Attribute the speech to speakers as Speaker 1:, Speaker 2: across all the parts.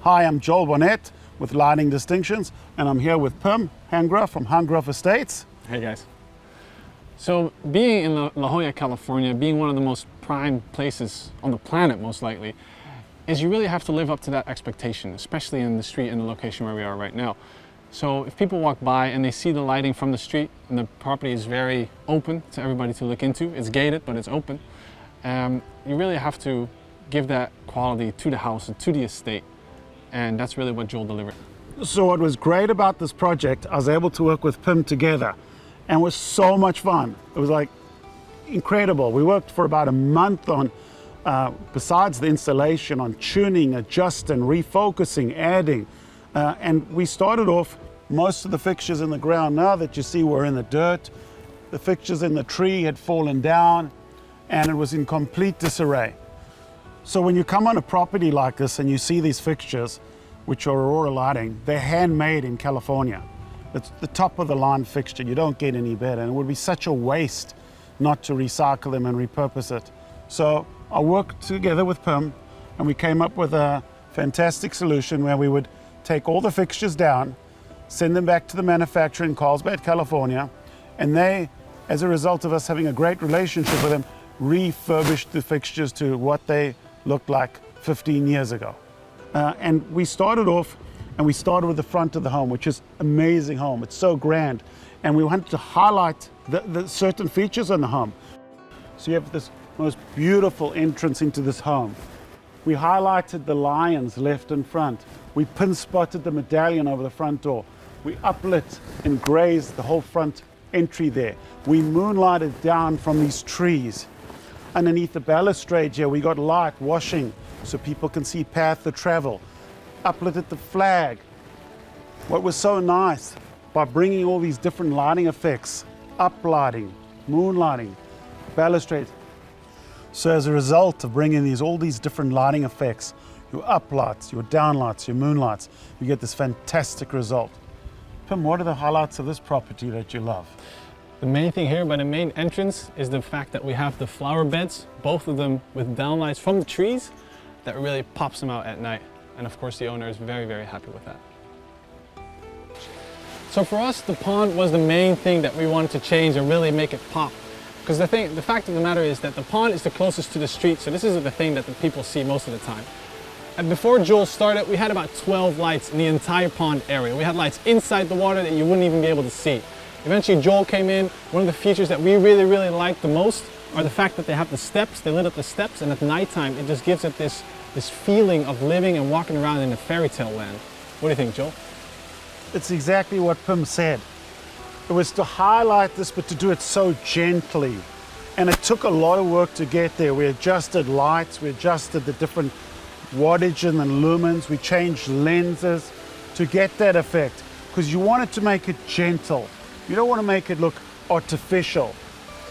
Speaker 1: Hi, I'm Joel Bonnet with Lighting Distinctions, and I'm here with Pim Handgraaf from Handgraaf Estates.
Speaker 2: Hey guys. So being in La Jolla, California, being one of the most prime places on the planet most likely, is you really have to live up to that expectation, especially in the street and the location where we are right now. So if people walk by and they see the lighting from the street and the property is very open to everybody to look into, it's gated but it's open, you really have to give that quality to the house and to the estate, and that's really what Joel delivered.
Speaker 1: So what was great about this project, I was able to work with Pim together, and it was so much fun. It was like incredible. We worked for about a month on, besides the installation, on tuning, adjusting, refocusing, adding. And we started off, most of the fixtures in the ground now that you see were in the dirt. The fixtures in the tree had fallen down and it was in complete disarray. So when you come on a property like this and you see these fixtures, which are Aurora lighting, they're handmade in California. It's the top of the line fixture. You don't get any better. And it would be such a waste not to recycle them and repurpose it. So I worked together with Pim and we came up with a fantastic solution where we would take all the fixtures down, send them back to the manufacturer in Carlsbad, California, and they, as a result of us having a great relationship with them, refurbished the fixtures to what they looked like 15 years ago. And we started off, and we started with the front of the home, which is amazing home. It's so grand. And we wanted to highlight the certain features on the home. So you have this most beautiful entrance into this home. We highlighted the lions left and front. We pin spotted the medallion over the front door. We uplit and grazed the whole front entry there. We moonlighted down from these trees. Underneath the balustrade here, we got light washing so people can see path of travel. Uplitted the flag. What was so nice, by bringing all these different lighting effects, uplighting, moonlighting, balustrades. So as a result of bringing all these different lighting effects, your uplights, your downlights, your moonlights, you get this fantastic result. Pim, what are the highlights of this property that you love?
Speaker 2: The main thing here by the main entrance is the fact that we have the flower beds, both of them with downlights from the trees, that really pops them out at night. And of course the owner is very, very happy with that. So for us, the pond was the main thing that we wanted to change and really make it pop. Because the fact of the matter is that the pond is the closest to the street, so this is the thing that the people see most of the time. And before Joel started, we had about 12 lights in the entire pond area. We had lights inside the water that you wouldn't even be able to see. Eventually Joel came in. One of the features that we really, really like the most are the fact that they have the steps. They lit up the steps, and at nighttime it just gives it this feeling of living and walking around in a fairy tale land. What do you think, Joel?
Speaker 1: It's exactly what Pim said. It was to highlight this, but to do it so gently. And it took a lot of work to get there. We adjusted lights, we adjusted the different wattage and the lumens, we changed lenses to get that effect, because you wanted to make it gentle. You don't want to make it look artificial.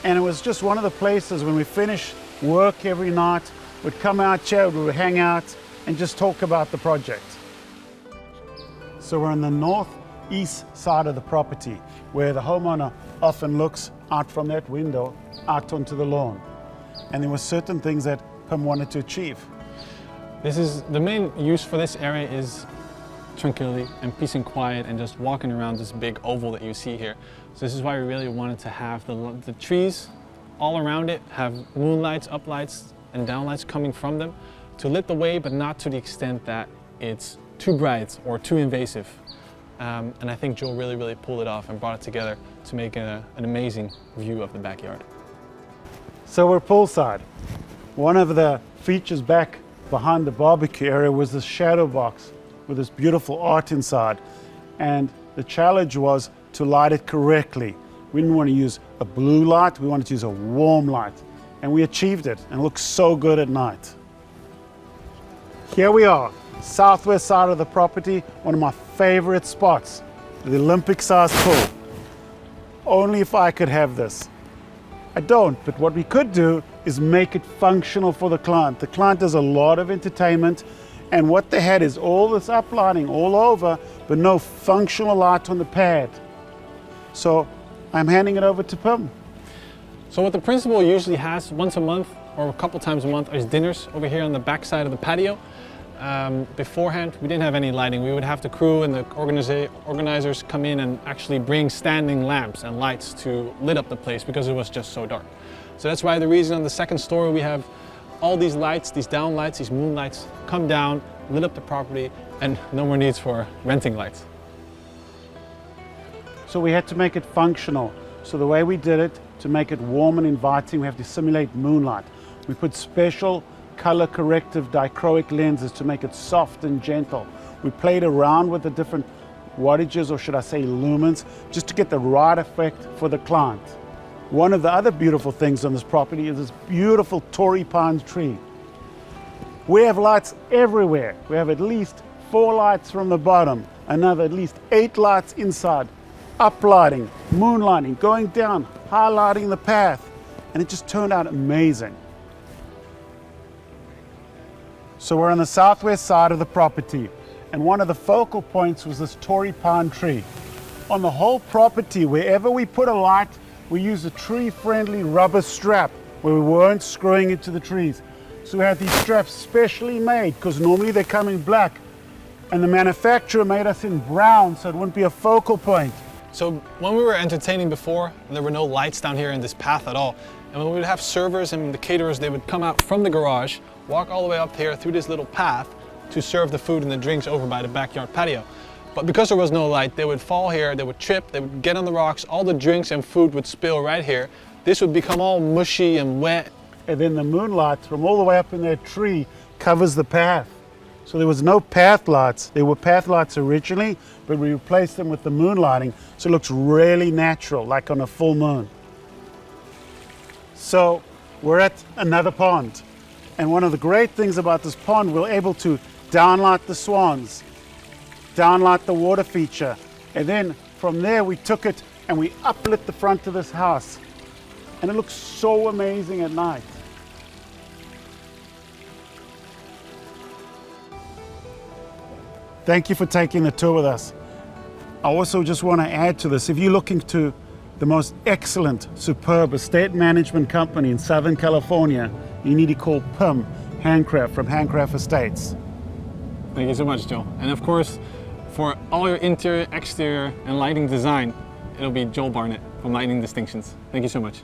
Speaker 1: And it was just one of the places when we finished work every night, we'd come out here, we would hang out and just talk about the project. So we're on the northeast side of the property, where the homeowner often looks out from that window out onto the lawn. And there were certain things that Pim wanted to achieve.
Speaker 2: This is the main use for this area is tranquility and peace and quiet and just walking around this big oval that you see here. So this is why we really wanted to have the trees all around it, have moonlights, uplights and downlights coming from them to lit the way, but not to the extent that it's too bright or too invasive. And I think Joel really, really pulled it off and brought it together to make an amazing view of the backyard.
Speaker 1: So we're poolside. One of the features back behind the barbecue area was this shadow box with this beautiful art inside. And the challenge was to light it correctly. We didn't want to use a blue light, we wanted to use a warm light. And we achieved it, and it looks so good at night. Here we are, southwest side of the property, one of my favorite spots, the Olympic-sized pool. Only if I could have this. I don't, but what we could do is make it functional for the client. The client does a lot of entertainment, and what they had is all this uplighting all over, but no functional light on the pad. So I'm handing it over to Pim.
Speaker 2: So what the principal usually has once a month or a couple times a month is dinners over here on the back side of the patio. beforehand, we didn't have any lighting. We would have the crew and the organizers come in and actually bring standing lamps and lights to lit up the place because it was just so dark. So that's why the reason on the second story we have all these lights, these down lights, these moon lights come down, lit up the property, and no more needs for renting lights.
Speaker 1: So we had to make it functional. So the way we did it, to make it warm and inviting, we have to simulate moonlight. We put special color corrective dichroic lenses to make it soft and gentle. We played around with the different wattages, or should I say lumens, just to get the right effect for the client. One of the other beautiful things on this property is this beautiful Torrey pine tree. We have lights everywhere. We have at least 4 lights from the bottom, another at least 8 lights inside, uplighting, moonlighting, going down, highlighting the path, and it just turned out amazing. So we're on the southwest side of the property, and one of the focal points was this Torrey pine tree. On the whole property, wherever we put a light, we used a tree-friendly rubber strap where we weren't screwing into the trees. So we had these straps specially made, because normally they come in black, and the manufacturer made us in brown so it wouldn't be a focal point.
Speaker 2: So when we were entertaining before, there were no lights down here in this path at all. And when we would have servers and the caterers, they would come out from the garage, walk all the way up here through this little path to serve the food and the drinks over by the backyard patio. But because there was no light, they would fall here, they would trip, they would get on the rocks, all the drinks and food would spill right here. This would become all mushy and wet.
Speaker 1: And then the moonlight from all the way up in that tree covers the path. So there was no path lights. There were path lights originally, but we replaced them with the moonlighting, so it looks really natural, like on a full moon. So we're at another pond. And one of the great things about this pond, we're able to downlight the swans, downlight the water feature. And then from there we took it and we uplit the front of this house. And it looks so amazing at night. Thank you for taking the tour with us. I also just want to add to this, if you're looking to the most excellent, superb estate management company in Southern California, you need to call PIM, Handgraaf from Handgraaf Estates.
Speaker 2: Thank you so much, Joel. And of course, for all your interior, exterior, and lighting design, it'll be Joel Barnett from Lighting Distinctions. Thank you so much.